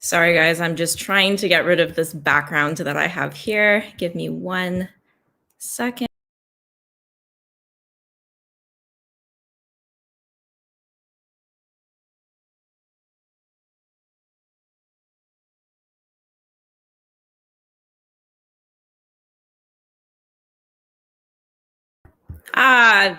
Sorry, guys, I'm just trying to get rid of this background that I have here. Give me 1 second.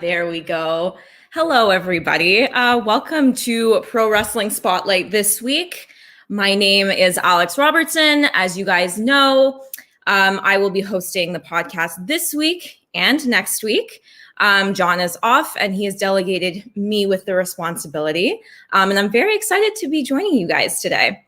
There we go. Hello, everybody. Welcome to Pro Wrestling Spotlight this week. My name is Alex Robertson. As you guys know, I will be hosting the podcast this week and next week. John is off and he has delegated me with the responsibility. And I'm very excited to be joining you guys today.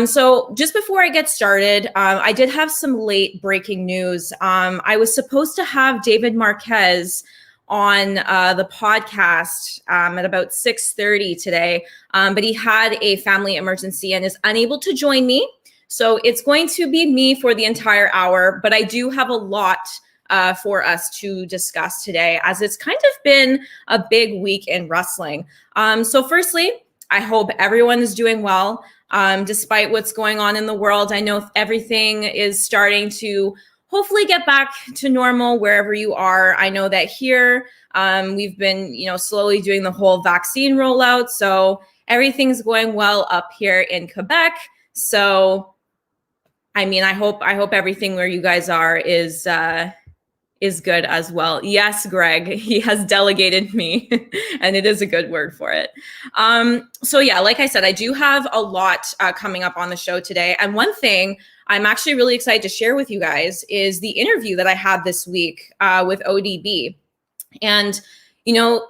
So just before I get started, I did have some late breaking news. I was supposed to have David Marquez on the podcast at about 6:30 today, but he had a family emergency and is unable to join me. So it's going to be me for the entire hour, but I do have a lot for us to discuss today, as it's kind of been a big week in wrestling. So firstly, I hope everyone is doing well. Despite what's going on in the world, I know everything is starting to hopefully get back to normal wherever you are. I know that here we've been, slowly doing the whole vaccine rollout. So everything's going well up here in Quebec. So, I hope everything where you guys are is good as well. Yes, Greg, he has delegated me and it is a good word for it. So yeah, like I said, I do have a lot coming up on the show today. And one thing I'm actually really excited to share with you guys is the interview that I had this week with ODB. And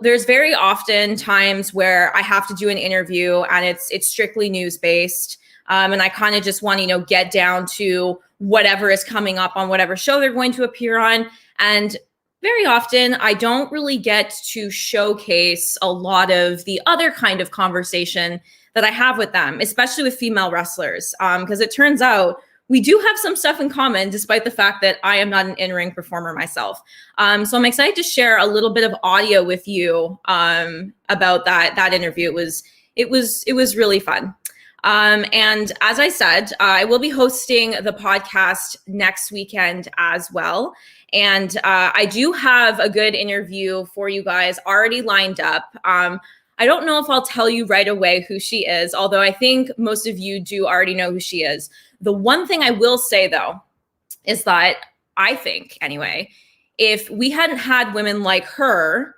there's very often times where I have to do an interview and it's strictly news based. And I kind of just want to, get down to whatever is coming up on whatever show they're going to appear on. And very often I don't really get to showcase a lot of the other kind of conversation that I have with them, especially with female wrestlers. Because it turns out we do have some stuff in common, despite the fact that I am not an in-ring performer myself. So I'm excited to share a little bit of audio with you about that interview. It was really fun. And as I said, I will be hosting the podcast next weekend as well. And I do have a good interview for you guys already lined up. I don't know if I'll tell you right away who she is, although I think most of you do already know who she is. The one thing I will say, though, is that I think, anyway, if we hadn't had women like her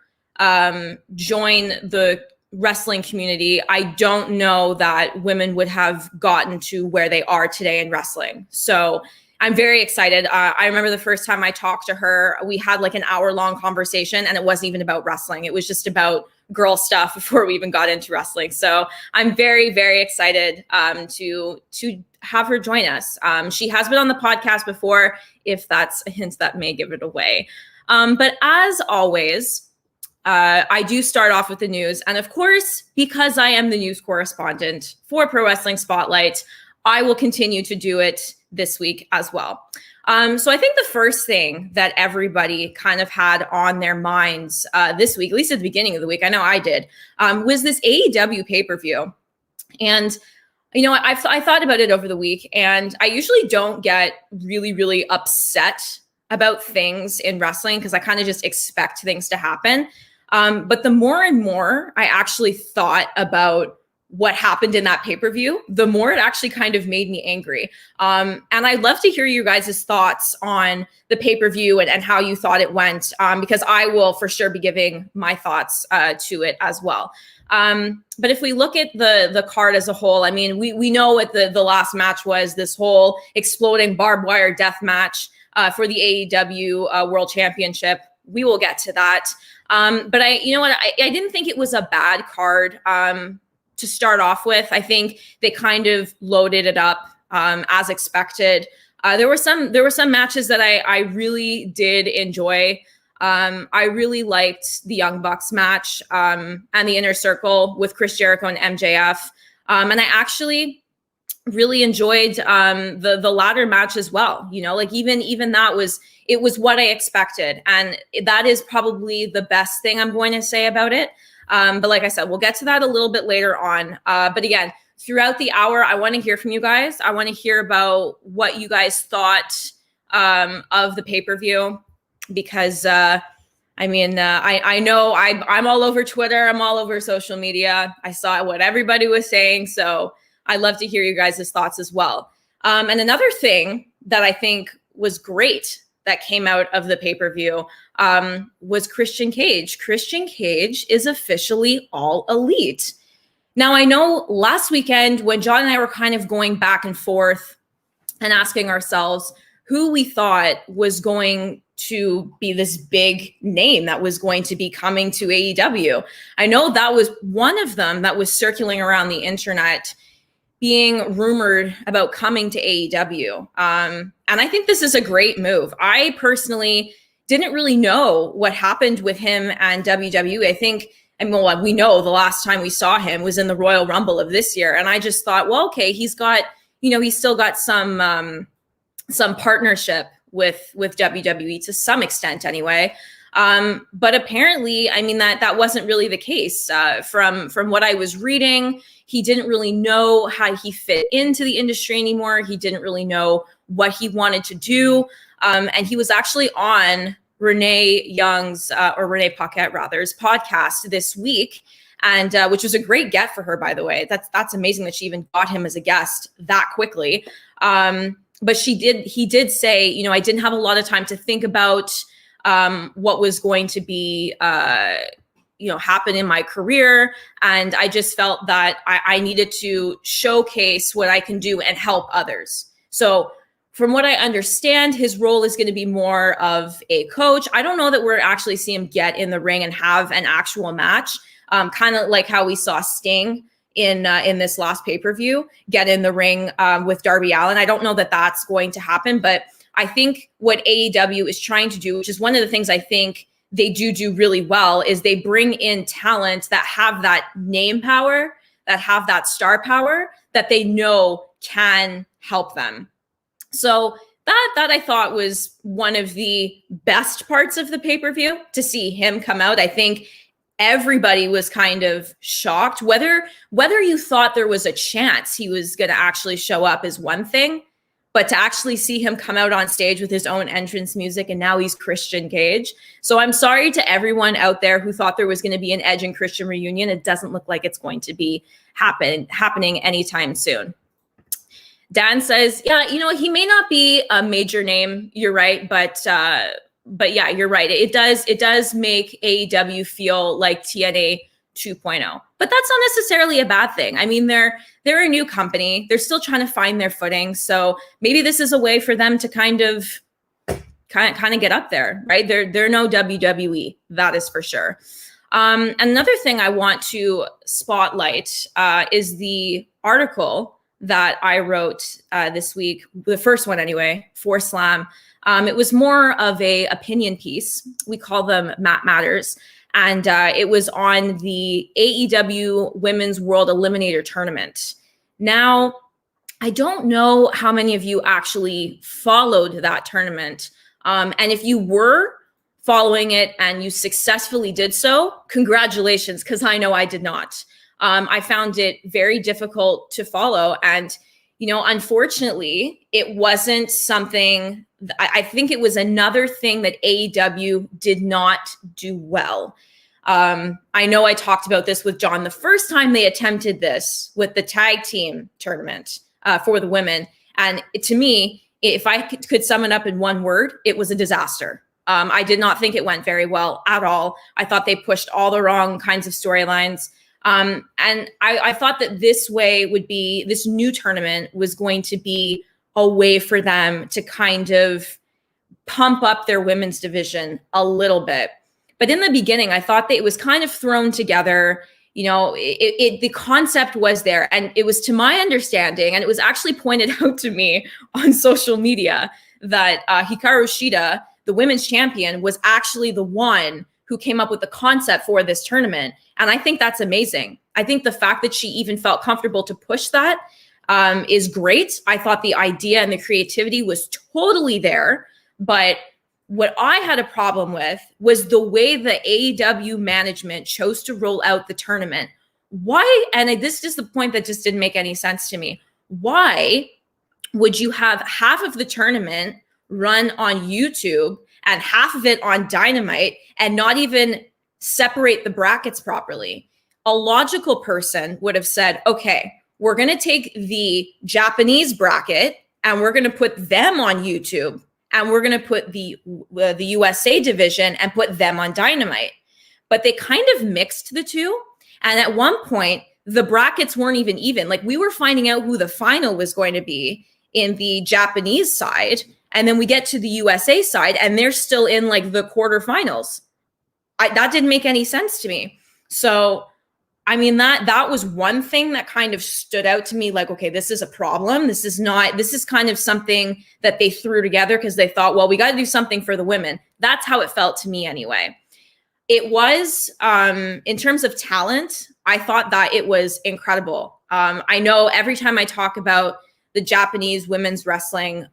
join the wrestling community, I don't know that women would have gotten to where they are today in wrestling. So I'm very excited. I remember the first time I talked to her, we had like an hour-long conversation and it wasn't even about wrestling. It was just about girl stuff before we even got into wrestling. So I'm very, very excited to have her join us. She has been on the podcast before, if that's a hint that may give it away. But as always, I do start off with the news. And of course, because I am the news correspondent for Pro Wrestling Spotlight, I will continue to do it this week as well. So I think the first thing that everybody kind of had on their minds this week, at least at the beginning of the week, I know I did, was this AEW pay-per-view. And, I thought about it over the week, and I usually don't get really, really upset about things in wrestling because I kind of just expect things to happen. But the more and more I actually thought about what happened in that pay-per-view, the more it actually kind of made me angry. And I'd love to hear you guys' thoughts on the pay-per-view and how you thought it went, because I will for sure be giving my thoughts to it as well. But if we look at the card as a whole, we know what the last match was, this whole exploding barbed wire death match for the AEW World Championship. We will get to that. But I didn't think it was a bad card to start off with. I think they kind of loaded it up as expected. There were some matches that I really did enjoy. I really liked the Young Bucks match and the Inner Circle with Chris Jericho and MJF. And I actually really enjoyed the ladder match as well. Even that was what I expected. And that is probably the best thing I'm going to say about it. But like I said, we'll get to that a little bit later on. But again, throughout the hour, I want to hear from you guys. I want to hear about what you guys thought of the pay-per-view, because I know I'm all over Twitter. I'm all over social media. I saw what everybody was saying. So I'd love to hear you guys' thoughts as well. And another thing that I think was great that came out of the pay-per-view was Christian Cage. Christian Cage is officially All Elite. Now, I know last weekend when John and I were kind of going back and forth and asking ourselves who we thought was going to be this big name that was going to be coming to AEW. I know that was one of them that was circulating around the internet, being rumored about coming to AEW. And I think this is a great move. I personally didn't really know what happened with him and WWE. We know the last time we saw him was in the Royal Rumble of this year. And I just thought, well, okay, he's still got some partnership with WWE to some extent anyway. But apparently, that wasn't really the case. From what I was reading, he didn't really know how he fit into the industry anymore. He didn't really know what he wanted to do. And he was actually on Renee Paquette rather's podcast this week, and which was a great get for her, by the way. That's amazing that she even got him as a guest that quickly. But he did say, I didn't have a lot of time to think about what was going to be, happen in my career. And I just felt that I needed to showcase what I can do and help others. So from what I understand, his role is going to be more of a coach. I don't know that we're actually see him get in the ring and have an actual match, kind of like how we saw Sting in this last pay-per-view get in the ring with Darby Allin. I don't know that that's going to happen, but I think what AEW is trying to do, which is one of the things I think they do really well, is they bring in talent that have that name power, that have that star power, that they know can help them. So that I thought was one of the best parts of the pay-per-view, to see him come out. I think everybody was kind of shocked. Whether you thought there was a chance he was going to actually show up is one thing, but to actually see him come out on stage with his own entrance music, and now he's Christian Cage. So I'm sorry to everyone out there who thought there was going to be an Edge and Christian reunion. It doesn't look like it's going to be happening anytime soon. Dan says, yeah, he may not be a major name. You're right. But yeah, you're right. It does make AEW feel like TNA 2.0, but that's not necessarily a bad thing. They're a new company. They're still trying to find their footing. So maybe this is a way for them to kind of get up there, right? They're no WWE. That is for sure. Another thing I want to spotlight is the article that I wrote this week, the first one anyway, for Slam. It was more of a opinion piece. We call them Matt Matters. And it was on the AEW Women's World Eliminator Tournament. Now, I don't know how many of you actually followed that tournament. And if you were following it and you successfully did so, congratulations, because I know I did not. I found it very difficult to follow. And, unfortunately, it wasn't something, I think it was another thing that AEW did not do well. I know I talked about this with John the first time they attempted this with the tag team tournament for the women. And to me, if I could sum it up in one word, it was a disaster. I did not think it went very well at all. I thought they pushed all the wrong kinds of storylines. And I thought that this new tournament was going to be a way for them to kind of pump up their women's division a little bit. But in the beginning, I thought that it was kind of thrown together. The concept was there, and it was, to my understanding, and it was actually pointed out to me on social media, that Hikaru Shida, the women's champion, was actually the one who came up with the concept for this tournament. And I think that's amazing. I think the fact that she even felt comfortable to push that is great. I thought the idea and the creativity was totally there. But what I had a problem with was the way the AEW management chose to roll out the tournament why, and this is the point that just didn't make any sense to me. Why would you have half of the tournament run on YouTube and half of it on Dynamite and not even separate the brackets properly? A logical person would have said, okay, we're going to take the Japanese bracket and we're going to put them on YouTube, and we're going to put the USA division and put them on Dynamite. But they kind of mixed the two. And at one point, the brackets weren't even. Like, we were finding out who the final was going to be in the Japanese side. And then we get to the USA side and they're still in like the quarterfinals. That didn't make any sense to me. So, I mean, that was one thing that kind of stood out to me, like, okay, this is a problem. This is kind of something that they threw together because they thought, well, we got to do something for the women. That's how it felt to me anyway. It was, in terms of talent, I thought that it was incredible. I know every time I talk about the Japanese women's wrestling,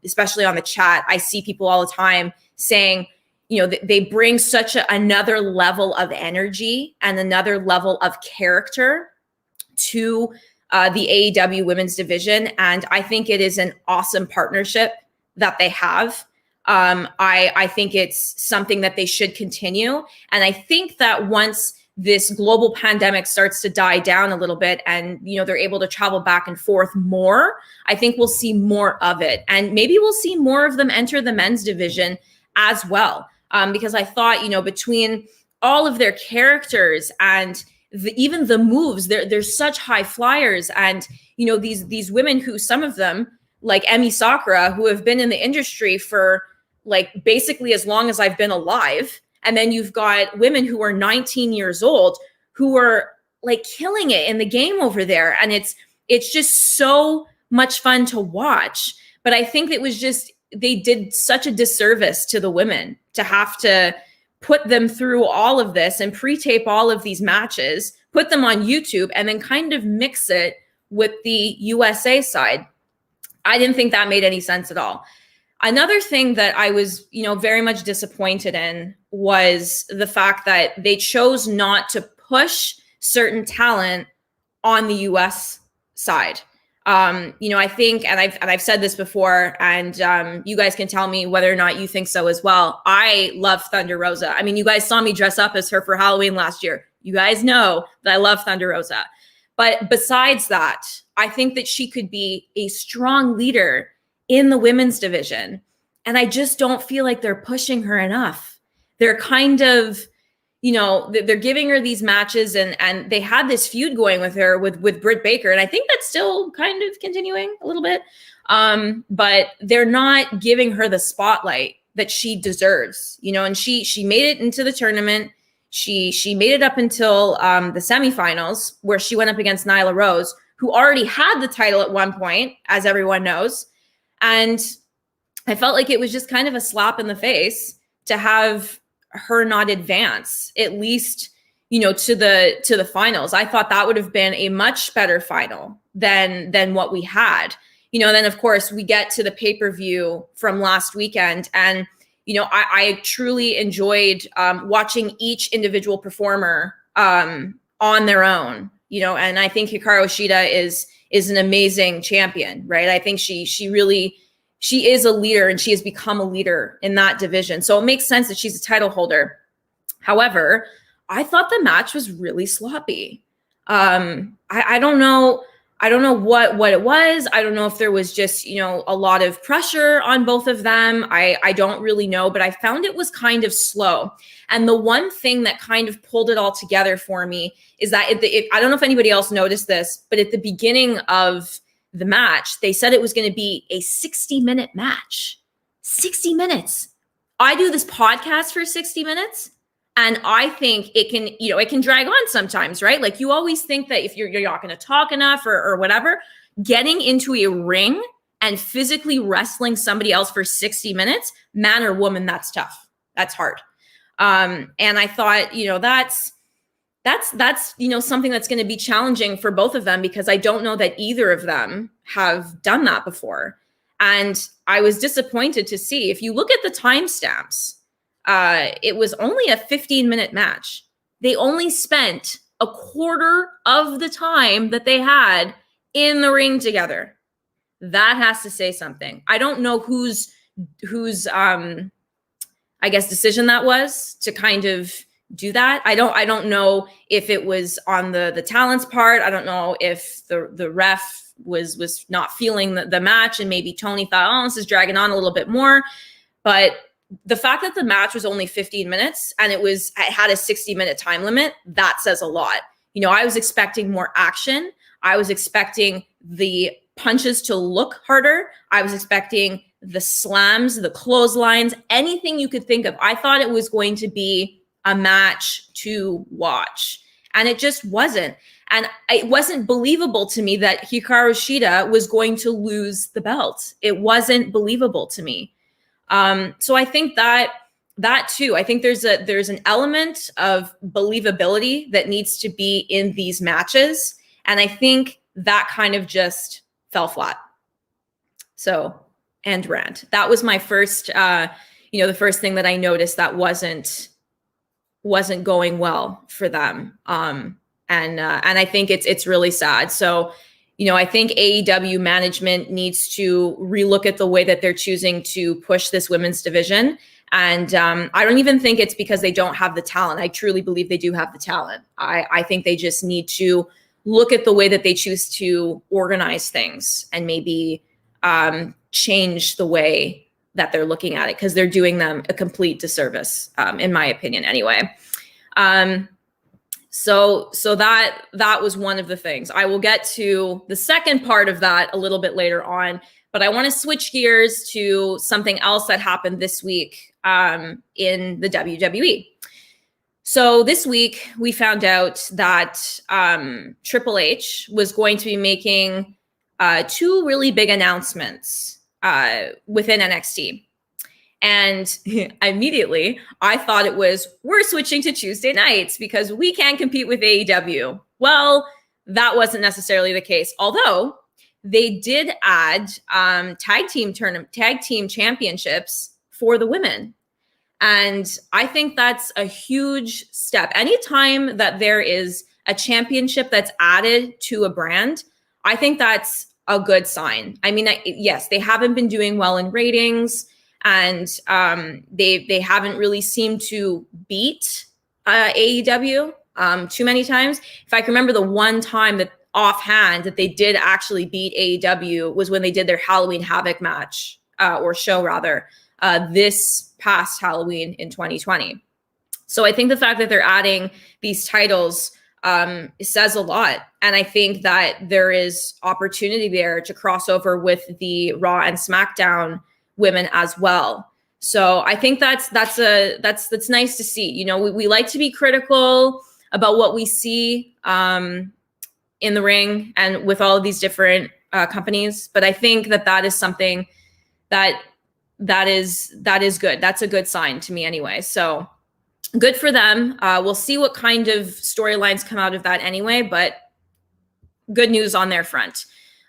especially on the chat, I see people all the time saying, they bring such another level of energy and another level of character to the AEW women's division. And I think it is an awesome partnership that they have. I think it's something that they should continue. And I think that once this global pandemic starts to die down a little bit and, they're able to travel back and forth more, I think we'll see more of it. And maybe we'll see more of them enter the men's division as well. Because I thought, between all of their characters and even the moves, they're such high flyers. And, these women who, some of them, like Emi Sakura, who have been in the industry for like basically as long as I've been alive. And then you've got women who are 19 years old who are like killing it in the game over there. And it's just so much fun to watch. But I think it was just, they did such a disservice to the women to have to put them through all of this and pre-tape all of these matches, put them on YouTube, and then kind of mix it with the USA side. I didn't think that made any sense at all. Another thing that I was, very much disappointed in was the fact that they chose not to push certain talent on the US side. I think, and I've said this before, and you guys can tell me whether or not you think so as well. I love Thunder Rosa. I mean, you guys saw me dress up as her for Halloween last year. You guys know that I love Thunder Rosa. But besides that, I think that she could be a strong leader in the women's division. And I just don't feel like they're pushing her enough. They're kind of, they're giving her these matches, and they had this feud going with her with Britt Baker. And I think that's still kind of continuing a little bit. But they're not giving her the spotlight that she deserves, and she made it into the tournament. She made it up until the semifinals, where she went up against Nyla Rose, who already had the title at one point, as everyone knows. And I felt like it was just kind of a slap in the face to have her not advance, at least, to the finals. I thought that would have been a much better final than what we had. Then of course we get to the pay-per-view from last weekend, and I truly enjoyed watching each individual performer on their own. And I think Hikaru Shida is an amazing champion, right? I think she is a leader, and she has become a leader in that division. So it makes sense that she's a title holder. However, I thought the match was really sloppy. I don't know. I don't know what it was. I don't know if there was just, a lot of pressure on both of them. I don't really know, but I found it was kind of slow. And the one thing that kind of pulled it all together for me is that I don't know if anybody else noticed this, but at the beginning of the match, they said it was going to be a 60-minute match. 60 minutes. I do this podcast for 60 minutes. And I think it can drag on sometimes, right? Like, you always think that if you're not going to talk enough or whatever, getting into a ring and physically wrestling somebody else for 60 minutes, man or woman, that's tough. That's hard. And I thought, that's something that's going to be challenging for both of them, because I don't know that either of them have done that before. And I was disappointed to see, if you look at the timestamps, it was only a 15-minute match. They only spent a quarter of the time that they had in the ring together. That has to say something. I don't know whose I guess decision that was to kind of do that. I don't know if it was on the talent's part. I don't know if the ref was not feeling the match, and maybe Tony thought, oh, this is dragging on a little bit more. But the fact that the match was only 15 minutes and it had a 60-minute time limit, that says a lot. You know, I was expecting more action. I was expecting the punches to look harder. I was expecting the slams, the clotheslines, anything you could think of. I thought it was going to be a match to watch, and it just wasn't. And it wasn't believable to me that Hikaru Shida was going to lose the belt. It wasn't believable to me. So I think that too, I think there's an element of believability that needs to be in these matches. And I think that kind of just fell flat. So, end rant. That was my first, the first thing that I noticed that wasn't going well for them. And I think it's really sad. So, I think AEW management needs to relook at the way that they're choosing to push this women's division. And I don't even think it's because they don't have the talent. I truly believe they do have the talent. I think they just need to look at the way that they choose to organize things and maybe change the way that they're looking at it, because they're doing them a complete disservice, in my opinion anyway. So that was one of the things. I will get to the second part of that a little bit later on, but I want to switch gears to something else that happened this week in the WWE. So this week we found out that Triple H was going to be making two really big announcements within NXT. And immediately I thought it was, we're switching to Tuesday nights because we can't compete with AEW. Well, that wasn't necessarily the case. Although they did add tag team championships for the women. And I think that's a huge step. Anytime that there is a championship that's added to a brand, I think that's a good sign. I mean, yes, they haven't been doing well in ratings. And they haven't really seemed to beat AEW too many times. If I can remember, the one time that offhand that they did actually beat AEW was when they did their Halloween Havoc match or show rather this past Halloween in 2020. So I think the fact that they're adding these titles says a lot. And I think that there is opportunity there to cross over with the Raw and SmackDown women as well. So I think that's nice to see. We like to be critical about what we see in the ring and with all of these different companies, but I think that is something that is good. That's a good sign to me anyway. So good for them. We'll see what kind of storylines come out of that anyway, but good news on their front.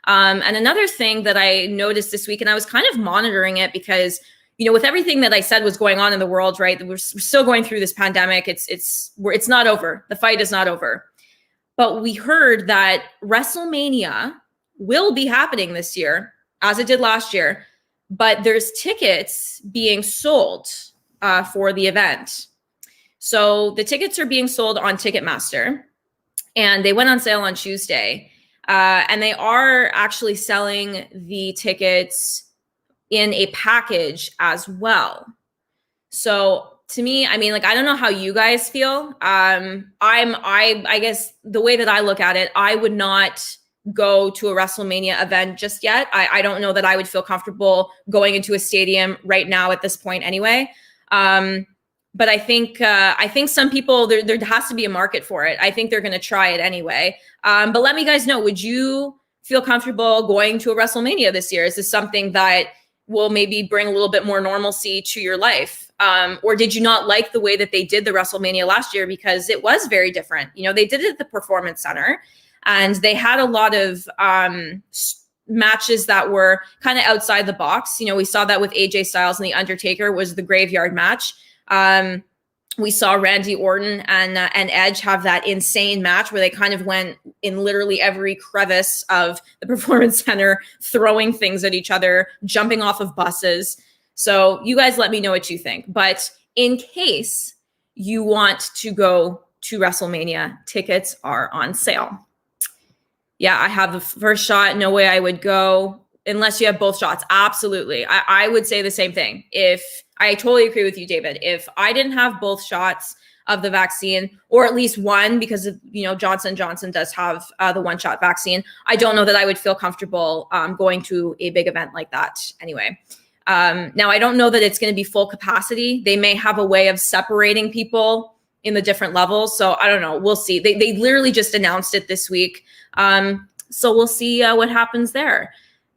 And another thing that I noticed this week, and I was kind of monitoring it because, with everything that I said was going on in the world, right? We're still going through this pandemic. It's not over. The fight is not over. But we heard that WrestleMania will be happening this year, as it did last year. But there's tickets being sold for the event. So the tickets are being sold on Ticketmaster, and they went on sale on Tuesday. And they are actually selling the tickets in a package as well. So to me, I mean, I don't know how you guys feel. I guess the way that I look at it, I would not go to a WrestleMania event just yet. I don't know that I would feel comfortable going into a stadium right now at this point anyway. But I think some people, there has to be a market for it. I think they're going to try it anyway. But let me guys know, would you feel comfortable going to a WrestleMania this year? Is this something that will maybe bring a little bit more normalcy to your life? Or did you not like the way that they did the WrestleMania last year? Because it was very different. They did it at the Performance Center, and they had a lot of matches that were kind of outside the box. We saw that with AJ Styles and The Undertaker was the graveyard match. we saw Randy Orton and Edge have that insane match where they kind of went in literally every crevice of the Performance Center, throwing things at each other, jumping off of buses. So you guys let me know what you think. But in case you want to go to WrestleMania, tickets are on sale. Yeah, I have the first shot. No way I would go unless you have both shots. Absolutely. I would say the same thing. I totally agree with you, David. If I didn't have both shots of the vaccine, or at least one, because of, Johnson & Johnson does have the one-shot vaccine, I don't know that I would feel comfortable going to a big event like that anyway. Now, I don't know that it's going to be full capacity. They may have a way of separating people in the different levels. So I don't know. We'll see. They literally just announced it this week. So we'll see what happens there.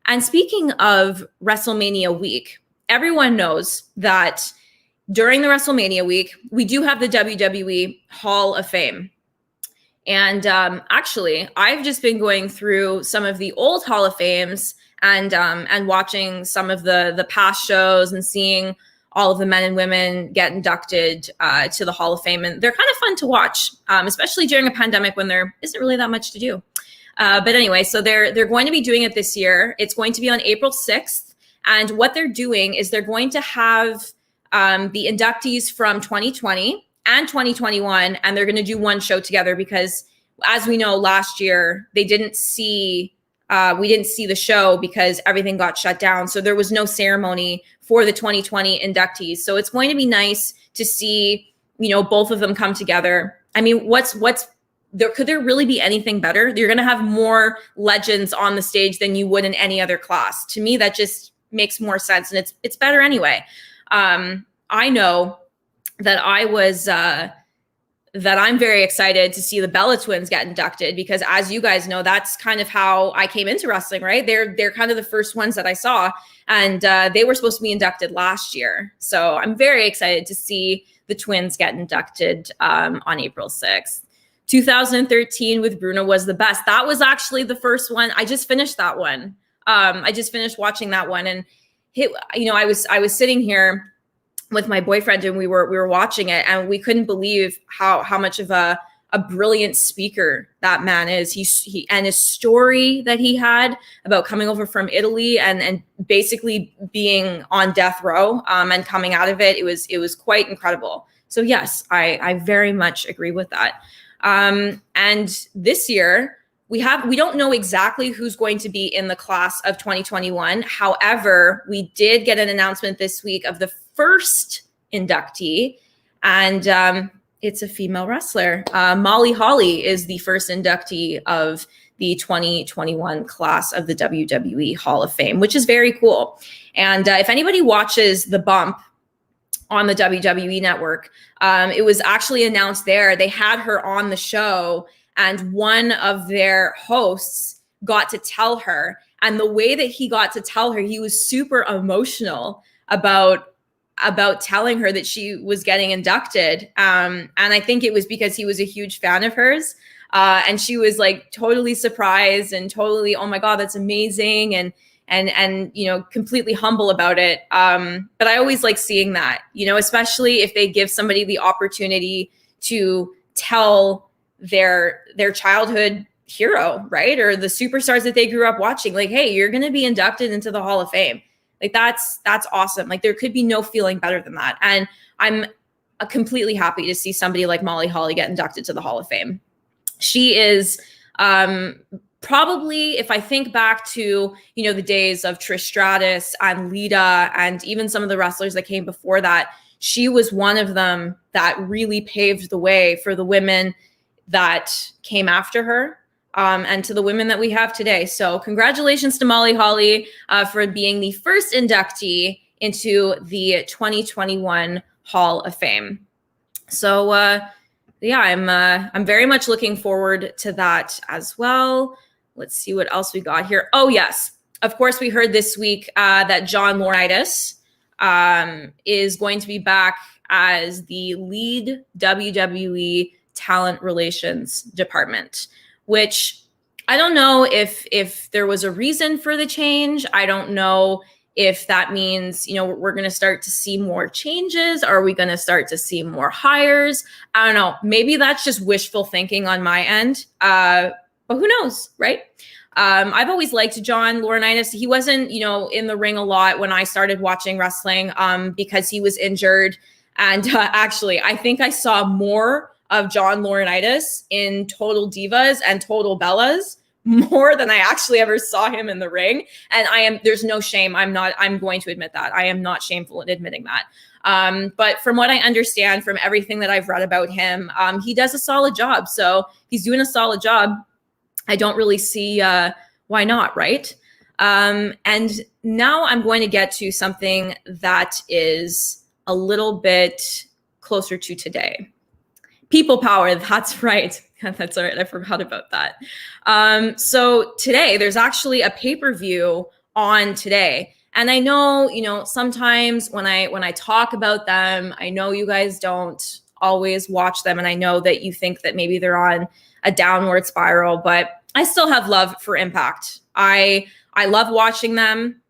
And speaking of WrestleMania week, everyone knows that during the WrestleMania week, we do have the WWE Hall of Fame. And actually, I've just been going through some of the old Hall of Fames and watching some of the past shows and seeing all of the men and women get inducted to the Hall of Fame. And they're kind of fun to watch, especially during a pandemic when there isn't really that much to do. But anyway, so they're going to be doing it this year. It's going to be on April 6th. And what they're doing is they're going to have the inductees from 2020 and 2021, and they're going to do one show together because, as we know, last year we didn't see the show because everything got shut down. So there was no ceremony for the 2020 inductees. So it's going to be nice to see, both of them come together. I mean, could there really be anything better? You're going to have more legends on the stage than you would in any other class. To me, that just makes more sense, and it's better anyway. I know that I'm very excited to see the Bella Twins get inducted because, as you guys know, that's kind of how I came into wrestling, right? They're kind of the first ones that I saw, and they were supposed to be inducted last year. So I'm very excited to see the Twins get inducted on April 6th. 2013 with Bruno was the best. That was actually the first one. I just finished that one. I just finished watching that one, and I was sitting here with my boyfriend and we were watching it, and we couldn't believe how much of a brilliant speaker that man is. He and his story that he had about coming over from Italy and basically being on death row and coming out of it. It was quite incredible. So yes, I very much agree with that. And this year we don't know exactly who's going to be in the class of 2021. However, we did get an announcement this week of the first inductee, and it's a female wrestler. Molly Holly is the first inductee of the 2021 class of the WWE Hall of Fame, which is very cool. And if anybody watches The Bump on the WWE network, it was actually announced there. They had her on the show, and one of their hosts got to tell her. And the way that he got to tell her, he was super emotional about telling her that she was getting inducted. And I think it was because he was a huge fan of hers. And she was like totally surprised and totally, oh my God, that's amazing. And completely humble about it. But I always like seeing that, especially if they give somebody the opportunity to tell their childhood hero, right? Or the superstars that they grew up watching, like, hey, you're going to be inducted into the Hall of Fame. Like that's awesome. Like there could be no feeling better than that. And I'm completely happy to see somebody like Molly Holly get inducted to the Hall of Fame. She is probably, if I think back to, the days of Trish Stratus and Lita and even some of the wrestlers that came before that, she was one of them that really paved the way for the women that came after her. And to the women that we have today. So congratulations to Molly Holly for being the first inductee into the 2021 Hall of Fame. So I'm very much looking forward to that as well. Let's see what else we got here. Oh yes, of course we heard this week that John Arezzi is going to be back as the lead WWE Talent Relations Department, which I don't know if there was a reason for the change. I don't know if that means, we're going to start to see more changes. Are we going to start to see more hires? I don't know. Maybe that's just wishful thinking on my end. But who knows, right? I've always liked John Laurinaitis. He wasn't, in the ring a lot when I started watching wrestling because he was injured. And actually, I think I saw more of John Laurinaitis in Total Divas and Total Bellas more than I actually ever saw him in the ring. And there's no shame. I'm going to admit that. I am not shameful in admitting that. But from what I understand from everything that I've read about him, he does a solid job. So he's doing a solid job. I don't really see why not, right? And now I'm going to get to something that is a little bit closer to today. People power, that's right. That's all right. I forgot about that. So today, there's actually a pay-per-view on today. And I know, sometimes when I talk about them, I know you guys don't always watch them. And I know that you think that maybe they're on a downward spiral, but I still have love for Impact. I love watching them.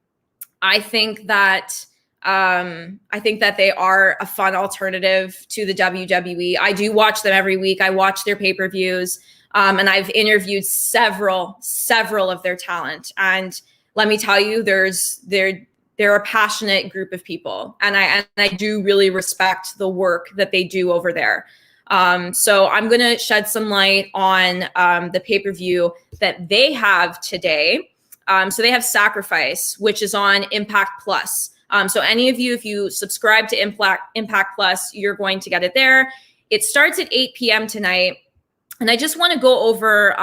I think that they are a fun alternative to the WWE. I do watch them every week. I watch their pay-per-views, and I've interviewed several of their talent. And let me tell you, they're a passionate group of people, and I do really respect the work that they do over there. So I'm going to shed some light on the pay-per-view that they have today. So they have Sacrifice, which is on Impact Plus. So any of you, if you subscribe to Impact Plus, you're going to get it there. It starts at 8 p.m. tonight. And I just want to go over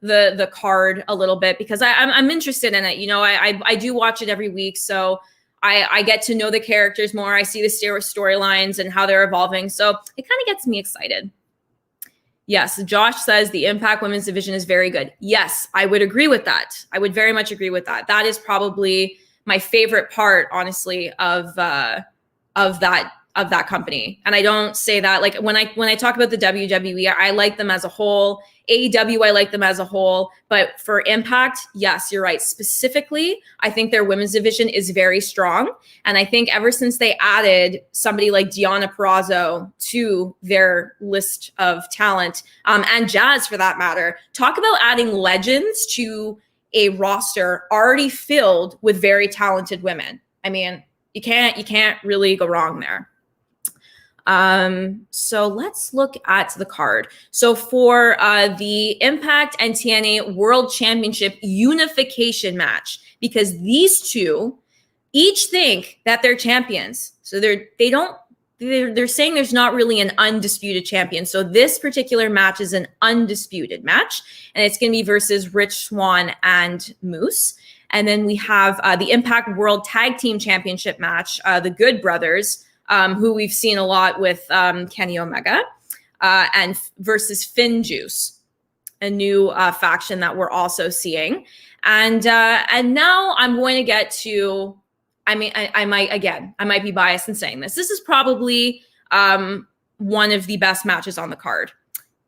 the card a little bit because I'm interested in it. I do watch it every week. So I get to know the characters more. I see the storylines and how they're evolving. So it kind of gets me excited. Yes, Josh says the Impact Women's Division is very good. Yes, I would agree with that. I would very much agree with that. That is probably my favorite part, honestly, of that company. And I don't say that like when I talk about the WWE, I like them as a whole. AEW, I like them as a whole. But for Impact, yes, you're right. Specifically, I think their women's division is very strong. And I think ever since they added somebody like Deonna Purrazzo to their list of talent, and Jazz for that matter, talk about adding legends to a roster already filled with very talented women. I mean, you can't really go wrong there. So let's look at the card. So for the Impact and TNA World Championship unification match, because these two each think that they're champions. So they're saying there's not really an undisputed champion. So this particular match is an undisputed match, and it's going to be versus Rich Swann and Moose. And then we have the Impact World Tag Team Championship match, the Good Brothers, who we've seen a lot with Kenny Omega, and versus Finn Juice, a new faction that we're also seeing. And now I'm going to get to, I might be biased in saying this. This is probably one of the best matches on the card.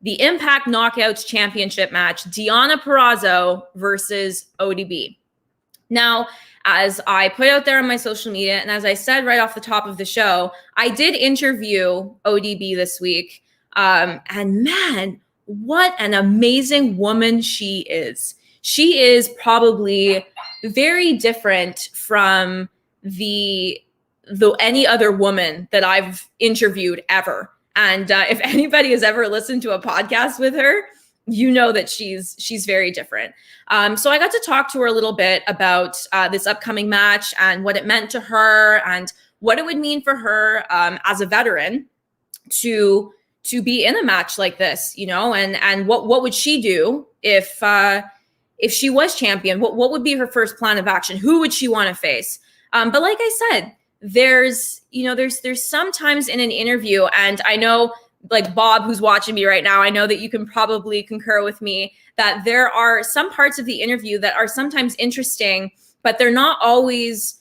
The Impact Knockouts Championship match, Deonna Purrazzo versus ODB. Now, as I put out there on my social media, and as I said right off the top of the show, I did interview ODB this week. And man, what an amazing woman she is. She is probably very different from the any other woman that I've interviewed ever. And if anybody has ever listened to a podcast with her, you know that she's very different. So I got to talk to her a little bit about this upcoming match and what it meant to her and what it would mean for her as a veteran to be in a match like this, and what would she do if she was champion? What would be her first plan of action? Who would she want to face? But like I said, there's sometimes in an interview, and I know, like Bob, who's watching me right now, I know that you can probably concur with me that there are some parts of the interview that are sometimes interesting, but they're not always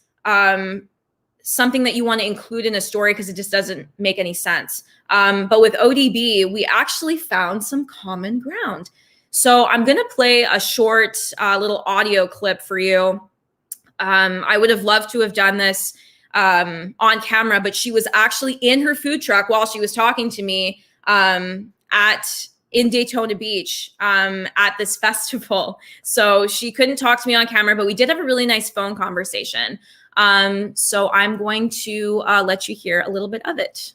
something that you want to include in a story because it just doesn't make any sense. But with ODB, we actually found some common ground. So I'm going to play a short little audio clip for you I would have loved to have done this on camera, but she was actually in her food truck while she was talking to me in Daytona Beach at this festival. So she couldn't talk to me on camera, but we did have a really nice phone conversation. So I'm going to let you hear a little bit of it.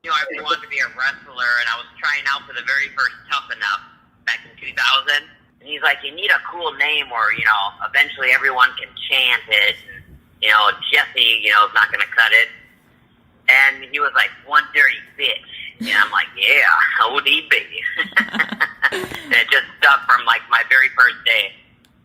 You know, I really wanted to be a wrestler, and I was trying out for the very first Tough Enough back in 2000. And he's like, you need a cool name where, you know, eventually everyone can chant it. And, you know, Jesse, you know, is not going to cut it. And he was like, one dirty bitch. And I'm like, yeah, ODB. And it just stuck from, like, my very first day.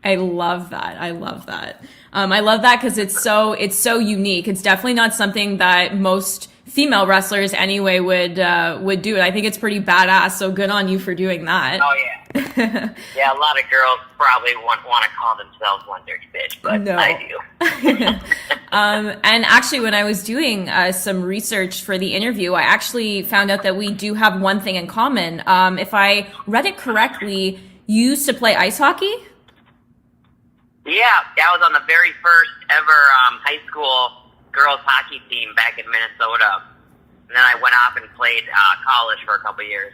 I love that. I love that. I love that because it's so unique. It's definitely not something that most female wrestlers anyway would do. And I think it's pretty badass. So good on you for doing that. Oh yeah. Yeah, a lot of girls probably want to call themselves one dirty bitch, but no. I do. And actually, when I was doing some research for the interview, I actually found out that we do have one thing in common. If I read it correctly, you used to play ice hockey? Yeah, I was on the very first ever high school girls hockey team back in Minnesota. And then I went off and played college for a couple years.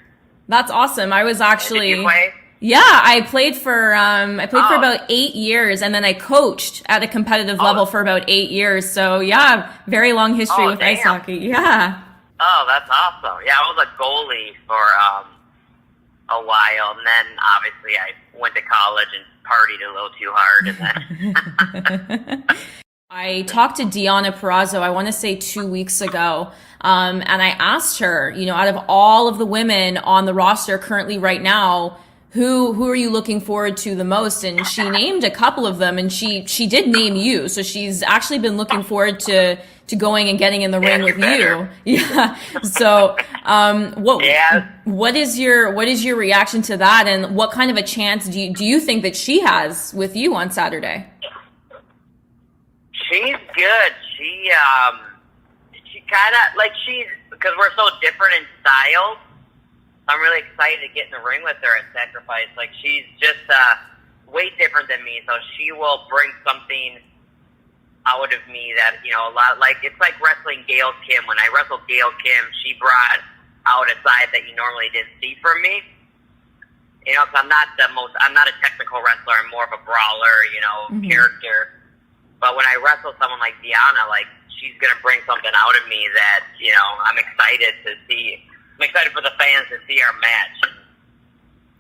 That's awesome. I was actually... Did you play? Yeah, I played for about 8 years, and then I coached at a competitive level for about 8 years. So yeah, very long history with ice hockey. Yeah. Oh, that's awesome. Yeah, I was a goalie for a while, and then obviously I went to college and partied a little too hard. And then I talked to Deonna Purrazzo, I want to say 2 weeks ago, and I asked her, you know, out of all of the women on the roster currently right now, who are you looking forward to the most? And she named a couple of them, and she did name you. So she's actually been looking forward to going and getting in the ring with you. Yeah. So what is your reaction to that, and what kind of a chance do you think that she has with you on Saturday? She's good. She kind of because we're so different in styles. I'm really excited to get in the ring with her at Sacrifice. Like, she's just way different than me, so she will bring something out of me that, you know, a lot, like, it's like wrestling Gail Kim. When I wrestled Gail Kim, she brought out a side that you normally didn't see from me. You know, because I'm not a technical wrestler. I'm more of a brawler, you know, character. But when I wrestle someone like Deonna, like, she's going to bring something out of me that, you know, I'm excited to see. I'm excited for the fans to see our match.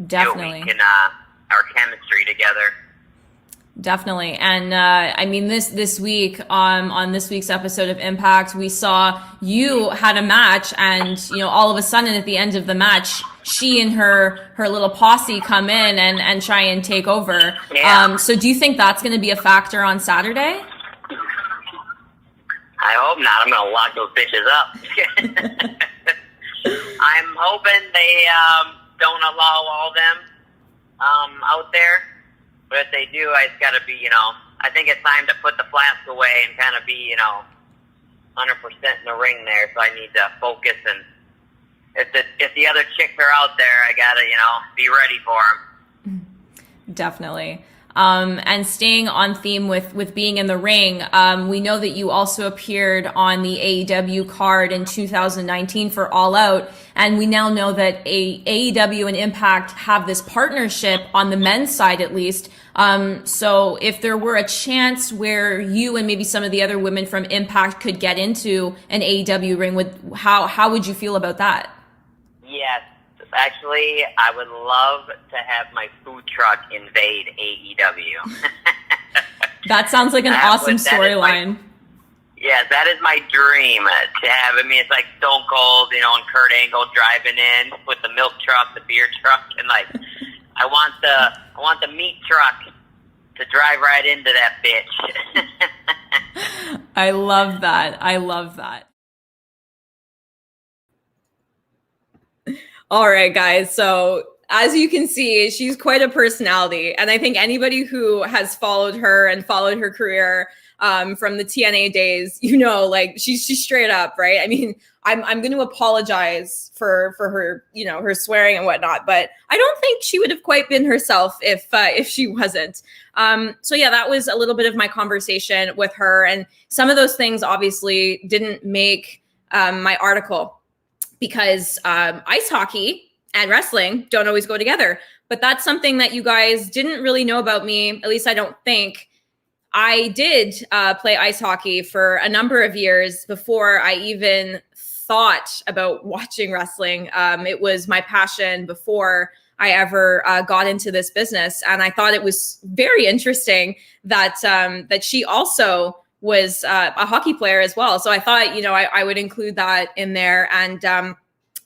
Definitely. And our chemistry together. Definitely. And I mean, this week on this week's episode of Impact, we saw you had a match, and, you know, all of a sudden at the end of the match, she and her little posse come in and try and take over. Yeah. So do you think that's going to be a factor on Saturday? I hope not. I'm going to lock those bitches up. I'm hoping they don't allow all them out there. But if they do, it's got to be, you know, I think it's time to put the flask away and kind of be, you know, 100% in the ring there. So I need to focus, and if the other chicks are out there, I got to, you know, be ready for them. Definitely. And staying on theme with being in the ring, we know that you also appeared on the AEW card in 2019 for All Out, and we now know that AEW and Impact have this partnership on the men's side, at least. So if there were a chance where you and maybe some of the other women from Impact could get into an AEW ring, how would you feel about that? Yes. Actually, I would love to have my food truck invade AEW. That sounds like an awesome storyline. Yeah, that is my dream to have. I mean, it's like Stone Cold, you know, and Kurt Angle driving in with the milk truck, the beer truck, and like, I want the meat truck to drive right into that bitch. I love that. I love that. All right, guys. So as you can see, she's quite a personality. And I think anybody who has followed her and followed her career from the TNA days, you know, like she's straight up, right? I mean, I'm going to apologize for her, you know, her swearing and whatnot, but I don't think she would have quite been herself if she wasn't. So yeah, that was a little bit of my conversation with her, and some of those things obviously didn't make my article because ice hockey and wrestling don't always go together. But that's something that you guys didn't really know about me. At least I don't think. I did play ice hockey for a number of years before I even thought about watching wrestling. It was my passion before I ever got into this business. And I thought it was very interesting that that she also was a hockey player as well. So I thought, you know, I would include that in there. And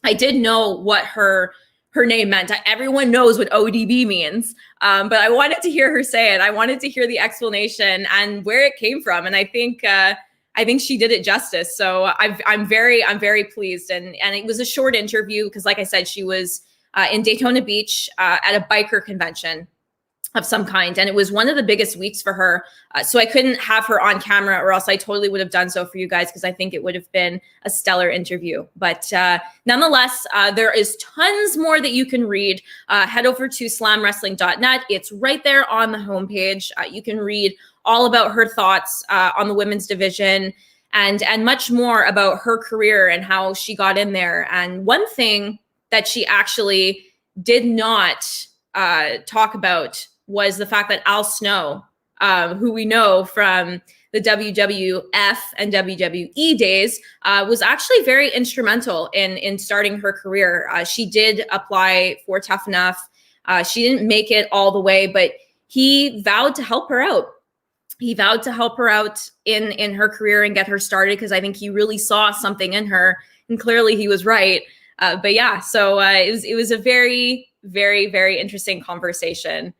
I did know what her name meant. Everyone knows what ODB means, but I wanted to hear her say it. I wanted to hear the explanation and where it came from. And I think she did it justice. So I'm very pleased. And it was a short interview because, like I said, she was in Daytona Beach at a biker convention of some kind. And it was one of the biggest weeks for her. So I couldn't have her on camera, or else I totally would have done so for you guys, because I think it would have been a stellar interview. But nonetheless, there is tons more that you can read. Head over to slamwrestling.net. It's right there on the homepage. You can read all about her thoughts on the women's division and much more about her career and how she got in there. And one thing that she actually did not talk about was the fact that Al Snow, who we know from the WWF and WWE days, was actually very instrumental in starting her career. She did apply for Tough Enough. She didn't make it all the way, but he vowed to help her out. He vowed to help her out in her career and get her started, because I think he really saw something in her, and clearly he was right. But yeah, so it was a very, very, very interesting conversation.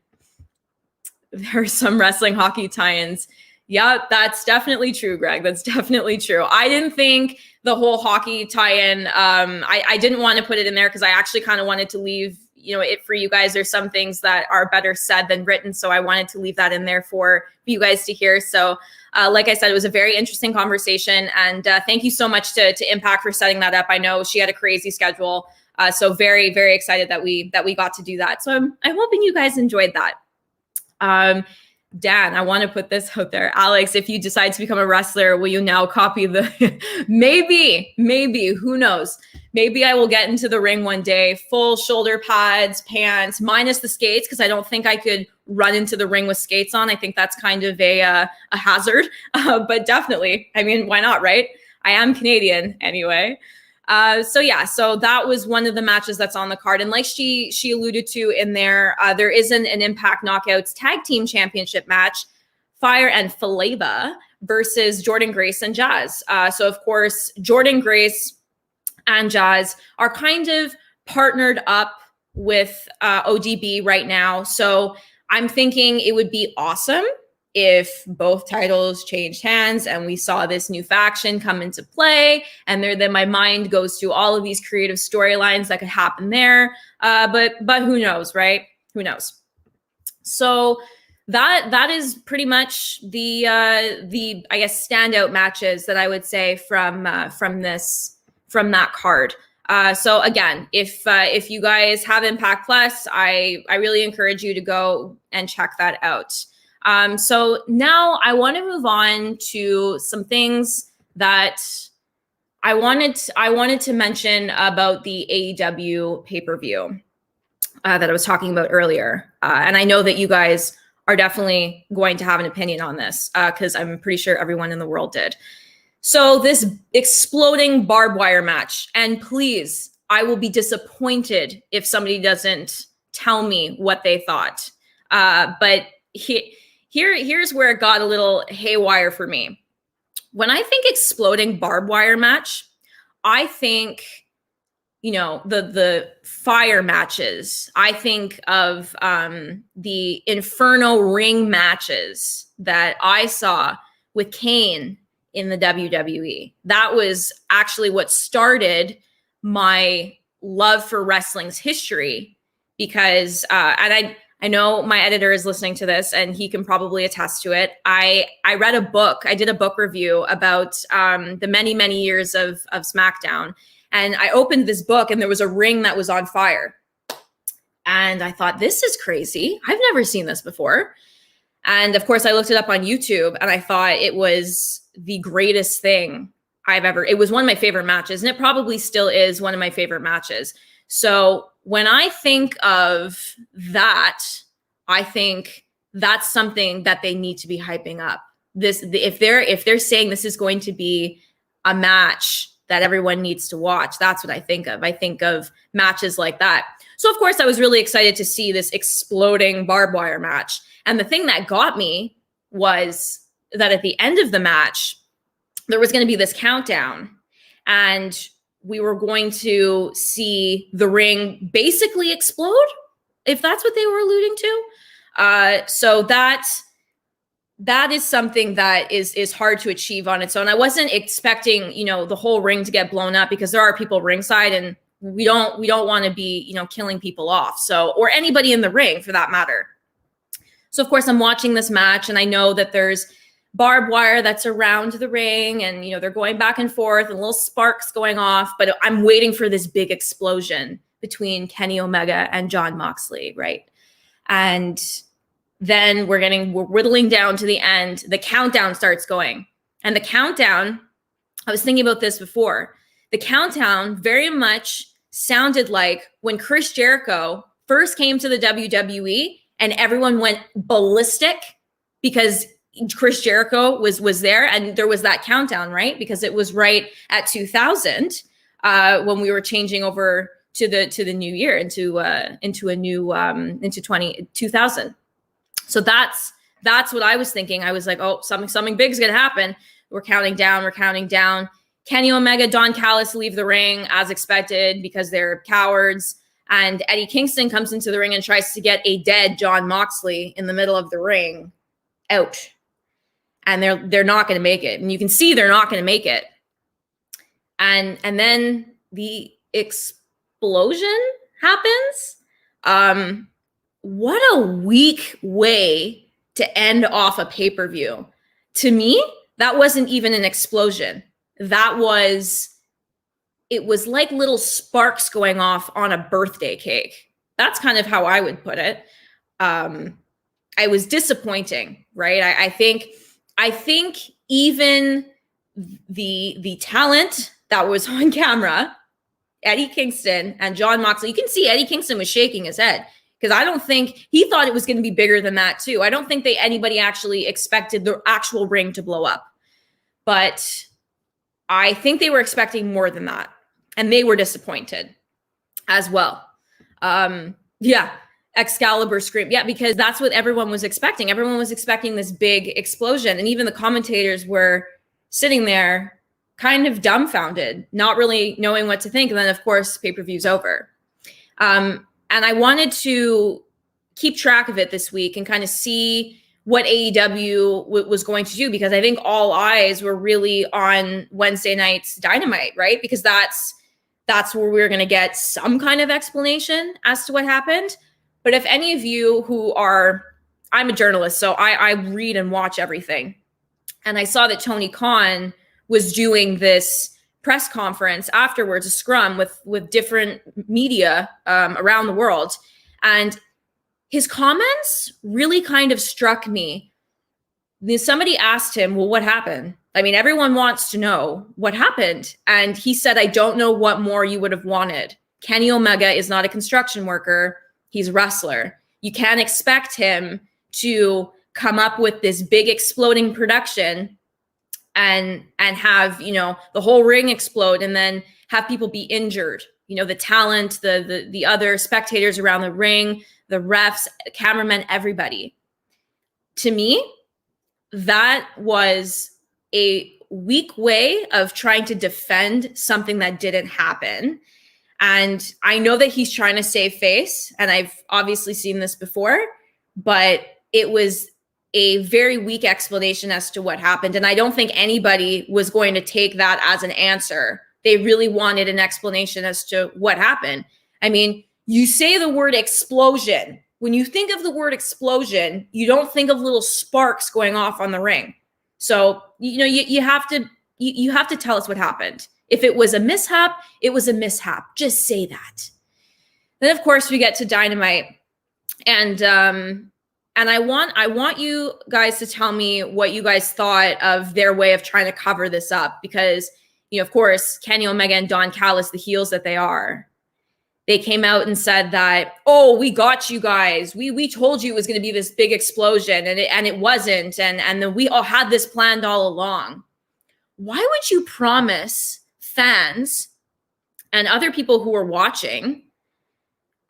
There are some wrestling hockey tie-ins. Yeah, that's definitely true, Greg. That's definitely true. I didn't think the whole hockey tie-in, I didn't want to put it in there because I actually kind of wanted to leave, you know, it for you guys. There's some things that are better said than written. So I wanted to leave that in there for you guys to hear. So like I said, it was a very interesting conversation. And thank you so much to Impact for setting that up. I know she had a crazy schedule. So very, very excited that we got to do that. So I'm hoping you guys enjoyed that. Dan, I want to put this out there. Alex, if you decide to become a wrestler, will you now copy the, maybe, who knows? Maybe I will get into the ring one day, full shoulder pads, pants, minus the skates, because I don't think I could run into the ring with skates on. I think that's kind of a hazard, but definitely, I mean, why not, right? I am Canadian anyway. So yeah, so that was one of the matches that's on the card. And like she alluded to in there, there isn't an Impact Knockouts Tag Team Championship match, Fire and Faleva versus Jordan Grace and Jazz. So of course, Jordan Grace and Jazz are kind of partnered up with ODB right now. So I'm thinking it would be awesome if both titles changed hands and we saw this new faction come into play, and then my mind goes to all of these creative storylines that could happen there. But who knows, right? Who knows? So that is pretty much the I guess standout matches that I would say from that card. So again, if you guys have Impact Plus, I really encourage you to go and check that out. So now I want to move on to some things that I wanted to mention about the AEW pay-per-view that I was talking about earlier. And I know that you guys are definitely going to have an opinion on this because I'm pretty sure everyone in the world did. So this exploding barbed wire match, and please, I will be disappointed if somebody doesn't tell me what they thought. But here's where it got a little haywire for me. When I think exploding barbed wire match, I think, you know, the fire matches. I think of the Inferno ring matches that I saw with Kane in the WWE. That was actually what started my love for wrestling's history, because and I know my editor is listening to this and he can probably attest to it. I read a book. I did a book review about the many, many years of SmackDown. And I opened this book and there was a ring that was on fire. And I thought, this is crazy. I've never seen this before. And of course, I looked it up on YouTube and I thought it was the greatest thing it was one of my favorite matches. And it probably still is one of my favorite matches. So when I think of that, I think that's something that they need to be hyping up. If they're saying this is going to be a match that everyone needs to watch, that's what I think of. I think of matches like that. So of course I was really excited to see this exploding barbed wire match. And the thing that got me was that at the end of the match, there was going to be this countdown and we were going to see the ring basically explode, if that's what they were alluding to. So that is something that is hard to achieve on its own. I wasn't expecting, the whole ring to get blown up because there are people ringside and we don't want to be, killing people off. So, or anybody in the ring for that matter. So of course I'm watching this match and I know that there's barbed wire that's around the ring and, they're going back and forth and little sparks going off, but I'm waiting for this big explosion between Kenny Omega and Jon Moxley, right? And then we're whittling down to the end. The countdown starts going. And the countdown, I was thinking about this before. The countdown very much sounded like when Chris Jericho first came to the WWE and everyone went ballistic because Chris Jericho was there and there was that countdown, right? Because it was right at 2000 when we were changing over to the new year into 2000. So that's what I was thinking. I was like, oh, something big is gonna happen. We're counting down. Kenny Omega, Don Callis leave the ring as expected because they're cowards. And Eddie Kingston comes into the ring and tries to get a dead Jon Moxley in the middle of the ring out. And they're not going to make it. And you can see they're not going to make it. And then the explosion happens. What a weak way to end off a pay-per-view. To me, that wasn't even an explosion. It was like little sparks going off on a birthday cake. That's kind of how I would put it. I was disappointing, right? I think even the talent that was on camera, Eddie Kingston and Jon Moxley, you can see Eddie Kingston was shaking his head because I don't think he thought it was going to be bigger than that too. I don't think anybody actually expected the actual ring to blow up, but I think they were expecting more than that and they were disappointed as well. Excalibur scream. Yeah, because that's what everyone was expecting. Everyone was expecting this big explosion. And even the commentators were sitting there kind of dumbfounded, not really knowing what to think. And then, of course, pay-per-view's over. And I wanted to keep track of it this week and kind of see what AEW was going to do, because I think all eyes were really on Wednesday night's Dynamite, right? Because that's where we're going to get some kind of explanation as to what happened. But if any of you I'm a journalist, so I read and watch everything. And I saw that Tony Khan was doing this press conference afterwards, a scrum with different media around the world. And his comments really kind of struck me. Somebody asked him, well, what happened? I mean, everyone wants to know what happened. And he said, I don't know what more you would have wanted. Kenny Omega is not a construction worker. He's a wrestler. You can't expect him to come up with this big exploding production and have, the whole ring explode and then have people be injured. The talent, the other spectators around the ring, the refs, cameramen, everybody. To me, that was a weak way of trying to defend something that didn't happen. And I know that he's trying to save face, and I've obviously seen this before, but it was a very weak explanation as to what happened. And I don't think anybody was going to take that as an answer. They really wanted an explanation as to what happened. I mean, you say the word explosion. when you think of the word explosion, you don't think of little sparks going off on the ring. So, you have to tell us what happened. If it was a mishap, it was a mishap. Just say that. Then, of course, we get to Dynamite. And I want you guys to tell me what you guys thought of their way of trying to cover this up, because, of course, Kenny Omega and Don Callis, the heels that they are, they came out and said that, oh, we got you guys. We told you it was going to be this big explosion, and it wasn't. And then we all had this planned all along. Why would you promise fans and other people who are watching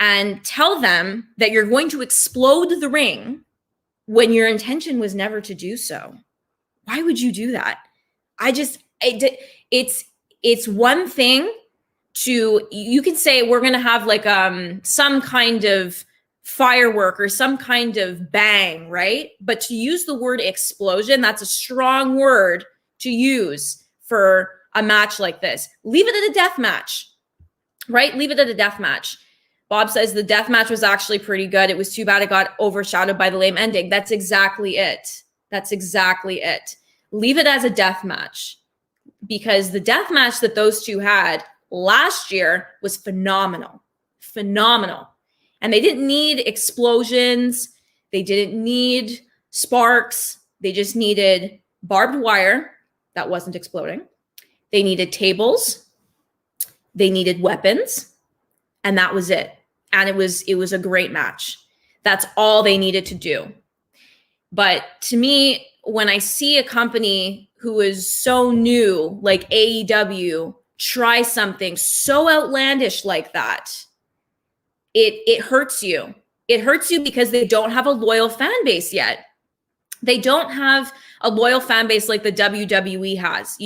and tell them that you're going to explode the ring when your intention was never to do so? Why would you do that? It's one thing to, you can say we're going to have like some kind of firework or some kind of bang, right? But to use the word explosion, that's a strong word to use for a match like this. Leave it at a death match, right? Leave it at a death match. Bob says the death match was actually pretty good. It was too bad it got overshadowed by the lame ending. That's exactly it. That's exactly it. Leave it as a death match, because the death match that those two had last year was phenomenal. Phenomenal. And they didn't need explosions. They didn't need sparks. They just needed barbed wire that wasn't exploding. They needed tables. They needed weapons. And that was it. And it was a great match. That's all they needed to do. But to me, when I see a company who is so new, like AEW, try something so outlandish like that, it hurts you. It hurts you because they don't have a loyal fan base yet. They don't have a loyal fan base like the WWE has.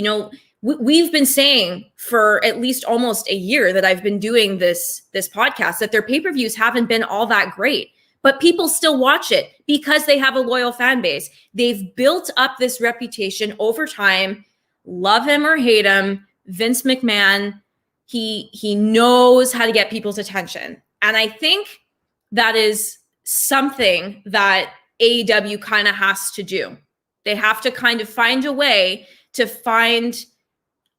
We've been saying for at least almost a year that I've been doing this podcast that their pay-per-views haven't been all that great, but people still watch it because they have a loyal fan base. They've built up this reputation over time. Love him or hate him, Vince McMahon, he knows how to get people's attention. And I think that is something that AEW kind of has to do. They have to kind of find a way to find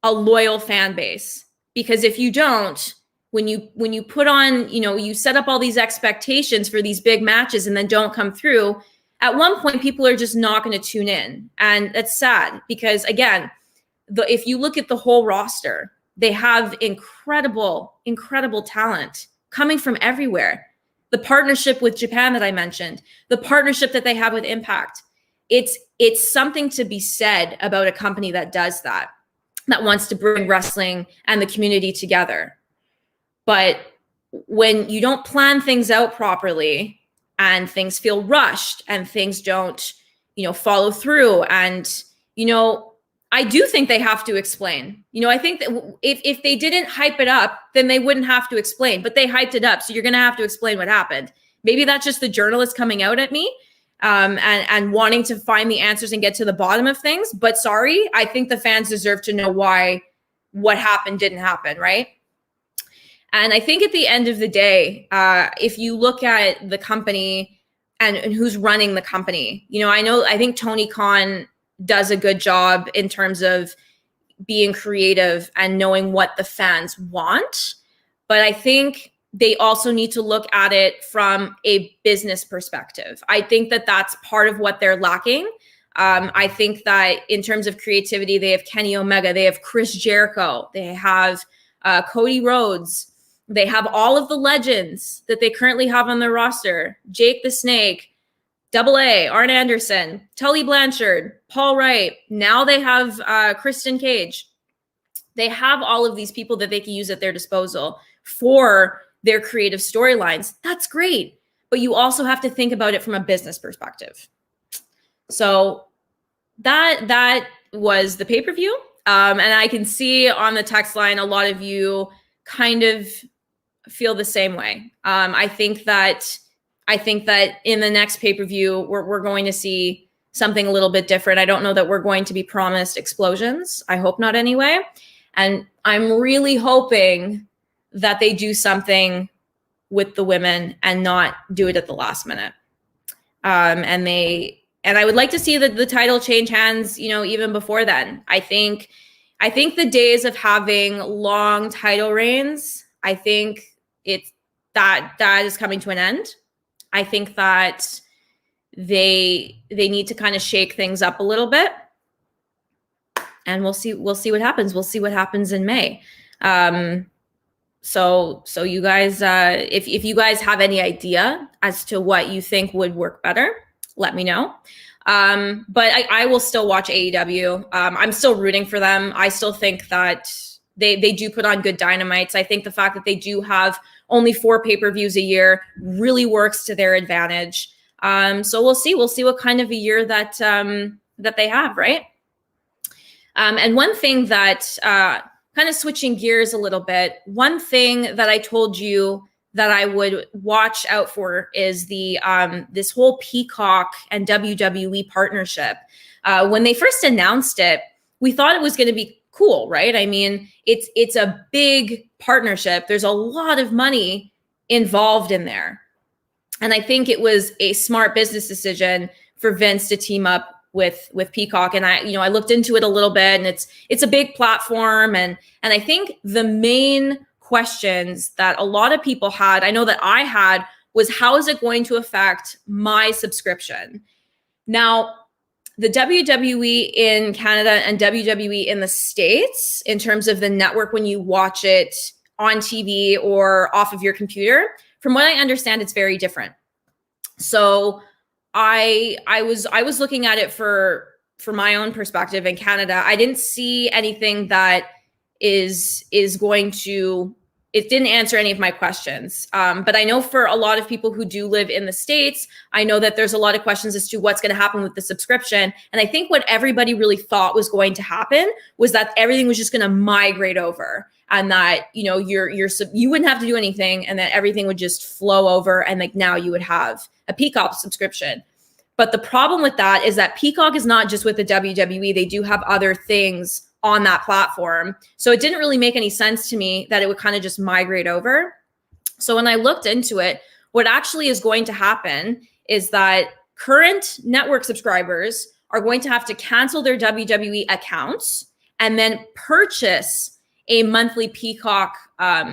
a loyal fan base, because if you don't, when you put on, you set up all these expectations for these big matches and then don't come through, at one point people are just not going to tune in. And that's sad, because again, if you look at the whole roster, they have incredible talent coming from everywhere. The partnership with Japan that I mentioned, the partnership that they have with Impact, it's something to be said about a company that does that wants to bring wrestling and the community together. But when you don't plan things out properly and things feel rushed and things don't, follow through, and, I do think they have to explain. I think that if they didn't hype it up, then they wouldn't have to explain, but they hyped it up. So you're going to have to explain what happened. Maybe that's just the journalist coming out at me and wanting to find the answers and get to the bottom of things. But sorry, I think the fans deserve to know why what happened didn't happen, right? And I think at the end of the day, if you look at the company and who's running the company, I think Tony Khan does a good job in terms of being creative and knowing what the fans want. But I think they also need to look at it from a business perspective. I think that that's part of what they're lacking. I think that in terms of creativity, they have Kenny Omega, they have Chris Jericho, they have Cody Rhodes, they have all of the legends that they currently have on their roster: Jake the Snake, Double A, Arn Anderson, Tully Blanchard, Paul Wright. Now they have Kristen Cage. They have all of these people that they can use at their disposal for their creative storylines. That's great. But you also have to think about it from a business perspective. So that was the pay-per-view. And I can see on the text line, a lot of you kind of feel the same way. I think that in the next pay-per-view, we're going to see something a little bit different. I don't know that we're going to be promised explosions. I hope not anyway. And I'm really hoping that they do something with the women and not do it at the last minute. And I would like to see the title change hands, even before then. I think the days of having long title reigns, I think that is coming to an end. I think that they need to kind of shake things up a little bit, and we'll see what happens. We'll see what happens in May. So you guys, if you guys have any idea as to what you think would work better, let me know. But I will still watch AEW. I'm still rooting for them. I still think that they do put on good dynamites. I think the fact that they do have only 4 pay-per-views a year really works to their advantage. So we'll see what kind of a year that they have, right? And one thing that, kind of switching gears a little bit, one thing that I told you that I would watch out for is the this whole Peacock and WWE partnership. When they first announced it, we thought it was going to be cool, right? I mean, it's a big partnership. There's a lot of money involved in there. And I think it was a smart business decision for Vince to team up with Peacock. And I looked into it a little bit, and it's a big platform. And I think the main questions that a lot of people had, I know that I had, was how is it going to affect my subscription? Now, the WWE in Canada and WWE in the States, in terms of the network when you watch it on TV or off of your computer, from what I understand, it's very different. So I was looking at it for my own perspective in Canada. I didn't see anything that is going to, it didn't answer any of my questions. But I know for a lot of people who do live in the States, I know that there's a lot of questions as to what's going to happen with the subscription. And I think what everybody really thought was going to happen was that everything was just going to migrate over, and that, you wouldn't have to do anything, and that everything would just flow over, and like now you would have a Peacock subscription. But the problem with that is that Peacock is not just with the WWE. They do have other things on that platform. So it didn't really make any sense to me that it would kind of just migrate over. So when I looked into it, what actually is going to happen is that current network subscribers are going to have to cancel their WWE accounts and then purchase a monthly Peacock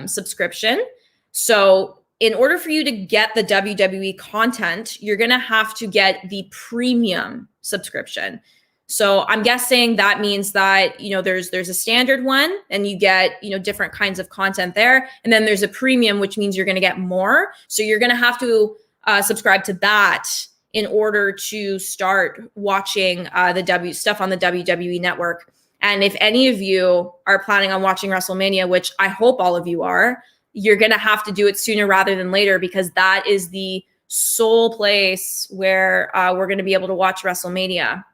subscription. So in order for you to get the WWE content, you're going to have to get the premium subscription. So I'm guessing that means that, there's a standard one, and you get, different kinds of content there. And then there's a premium, which means you're going to get more. So you're going to have to subscribe to that in order to start watching the stuff on the WWE network. And if any of you are planning on watching WrestleMania, which I hope all of you are, you're going to have to do it sooner rather than later, because that is the sole place where we're going to be able to watch WrestleMania.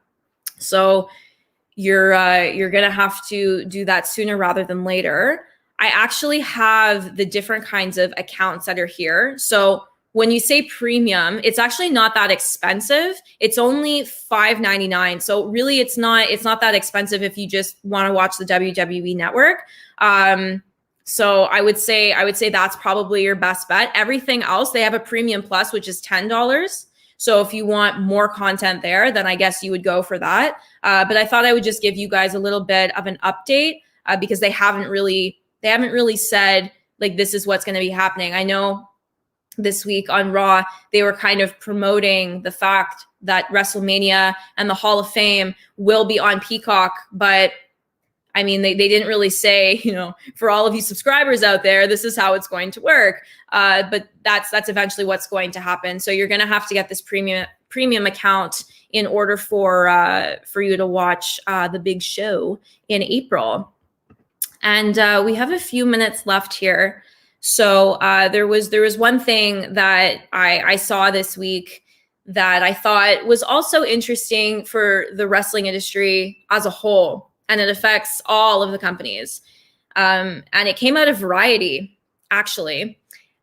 So you're going to have to do that sooner rather than later. I actually have the different kinds of accounts that are here. So when you say premium, it's actually not that expensive. It's only $5.99. So really, it's not that expensive if you just want to watch the WWE network. So I would say that's probably your best bet. Everything else, they have a premium plus, which is $10. So if you want more content there, then I guess you would go for that. But I thought I would just give you guys a little bit of an update because they haven't really said like this is what's going to be happening. I know this week on Raw, they were kind of promoting the fact that WrestleMania and the Hall of Fame will be on Peacock, but I mean, they didn't really say, for all of you subscribers out there, this is how it's going to work. But that's eventually what's going to happen. So you're going to have to get this premium account in order for you to watch the big show in April. And we have a few minutes left here. So there was one thing that I saw this week that I thought was also interesting for the wrestling industry as a whole. And it affects all of the companies. And it came out of Variety, actually.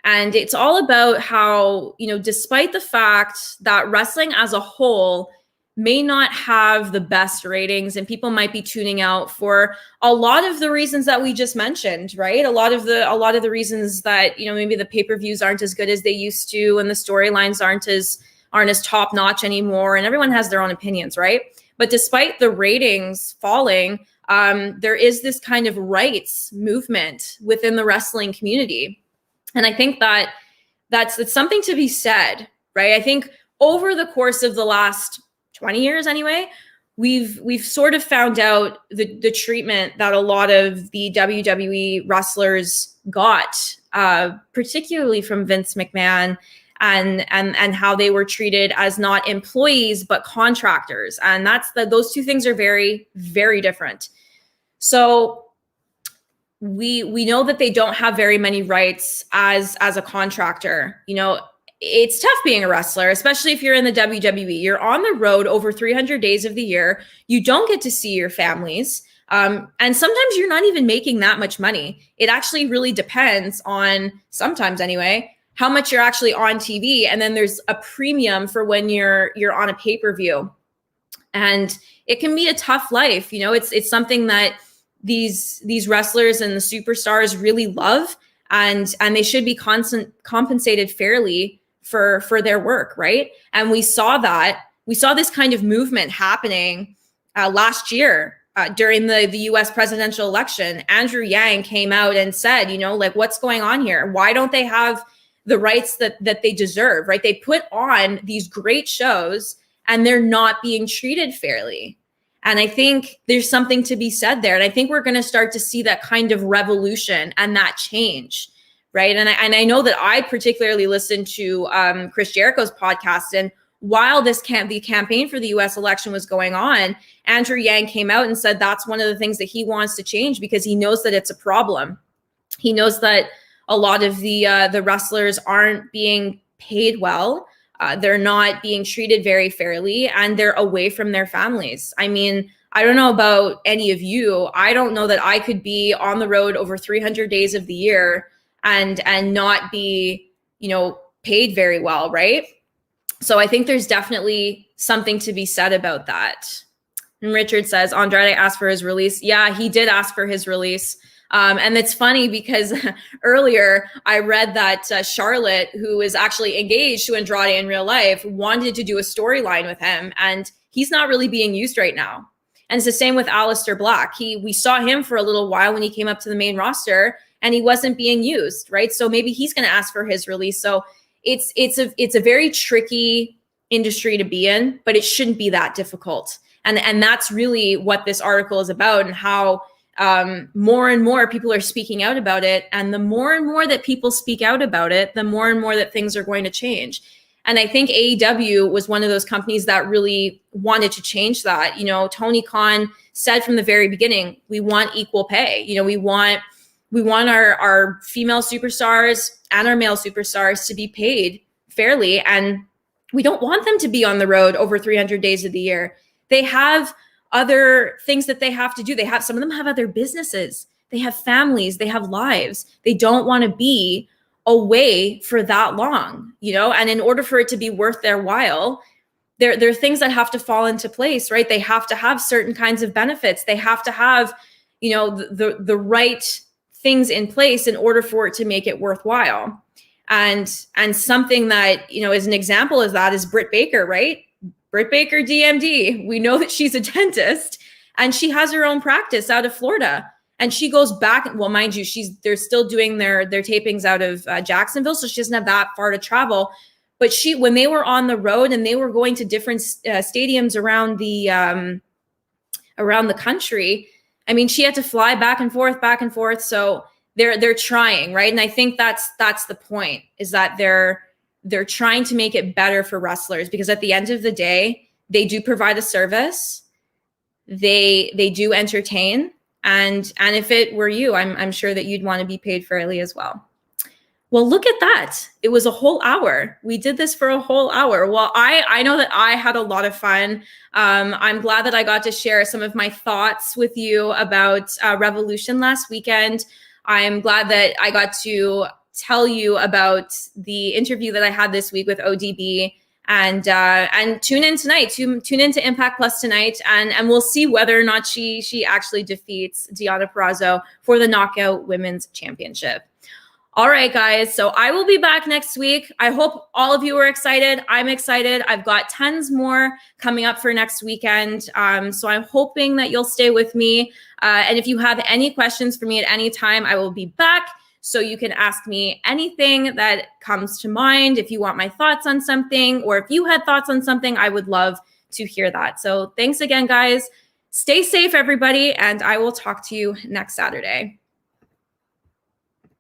And it's all about how, despite the fact that wrestling as a whole may not have the best ratings, and people might be tuning out for a lot of the reasons that we just mentioned, right? A lot of the reasons that, maybe the pay-per-views aren't as good as they used to, and the storylines aren't as top notch anymore, and everyone has their own opinions, right? But despite the ratings falling, there is this kind of rights movement within the wrestling community. And I think that's something to be said, right? I think over the course of the last 20 years anyway, we've sort of found out the treatment that a lot of the WWE wrestlers got, particularly from Vince McMahon, and how they were treated as not employees but contractors. And those two things are very, very different. So we know that they don't have very many rights as a contractor. It's tough being a wrestler, especially if you're in the WWE. You're on the road over 300 days of the year. You don't get to see your families. And sometimes you're not even making that much money. It actually really depends on, sometimes anyway, how much you're actually on TV. And then there's a premium for when you're on a pay-per-view. And it can be a tough life. It's something that these wrestlers and the superstars really love, and they should be compensated fairly for their work, right? And we saw this kind of movement happening last year during the US presidential election. Andrew Yang came out and said, what's going on here? Why don't they have the rights that they deserve, right? They put on these great shows and they're not being treated fairly. And I think there's something to be said there. And I think we're going to start to see that kind of revolution and that change, right? And I know that I particularly listened to Chris Jericho's podcast. And while the campaign for the US election was going on, Andrew Yang came out and said that's one of the things that he wants to change, because he knows that it's a problem. He knows that a lot of the wrestlers aren't being paid well. They're not being treated very fairly, and they're away from their families. I mean, I don't know about any of you. I don't know that I could be on the road over 300 days of the year and not be, paid very well, right? So I think there's definitely something to be said about that. And Richard says, Andrade asked for his release. Yeah, he did ask for his release. And it's funny because earlier I read that Charlotte, who is actually engaged to Andrade in real life, wanted to do a storyline with him, and he's not really being used right now. And it's the same with Aleister Black. We saw him for a little while when he came up to the main roster, and he wasn't being used, right? So maybe he's going to ask for his release. So it's a very tricky industry to be in, but it shouldn't be that difficult. And that's really what this article is about, and how more and more people are speaking out about it. And the more and more that people speak out about it, the more and more that things are going to change. And I think AEW was one of those companies that really wanted to change that. Tony Khan said from the very beginning, we want equal pay. We want our female superstars and our male superstars to be paid fairly. And we don't want them to be on the road over 300 days of the year. They have other things that they have to do. Some of them have other businesses. They have families. They have lives. They don't want to be away for that long, and in order for it to be worth their while, there are things that have to fall into place, right? They have to have certain kinds of benefits. They have to have, the right things in place in order for it to make it worthwhile. And something that, is an example of that is Britt Baker, right? Britt Baker, DMD. We know that she's a dentist, and she has her own practice out of Florida. And she goes back, well, mind you, they're still doing their tapings out of Jacksonville, so she doesn't have that far to travel. But when they were on the road and they were going to different stadiums around the country, I mean, she had to fly back and forth. So they're trying, right? And I think that's the point, is that they're trying to make it better for wrestlers, because at the end of the day, they do provide a service. They do entertain. And if it were you, I'm sure that you'd want to be paid fairly as well. Well, look at that. It was a whole hour. We did this for a whole hour. Well, I know that I had a lot of fun. I'm glad that I got to share some of my thoughts with you about Revolution last weekend. I'm glad that I got to tell you about the interview that I had this week with ODB And tune in tonight. Tune into Impact Plus tonight, and we'll see whether or not she actually defeats Deonna Purrazzo for the Knockout Women's Championship. All right, guys. So I will be back next week. I hope all of you are excited. I'm excited. I've got tons more coming up for next weekend. So I'm hoping that you'll stay with me. And if you have any questions for me at any time, I will be back. So you can ask me anything that comes to mind. If you want my thoughts on something, or if you had thoughts on something, I would love to hear that. So thanks again, guys. Stay safe, everybody. And I will talk to you next Saturday.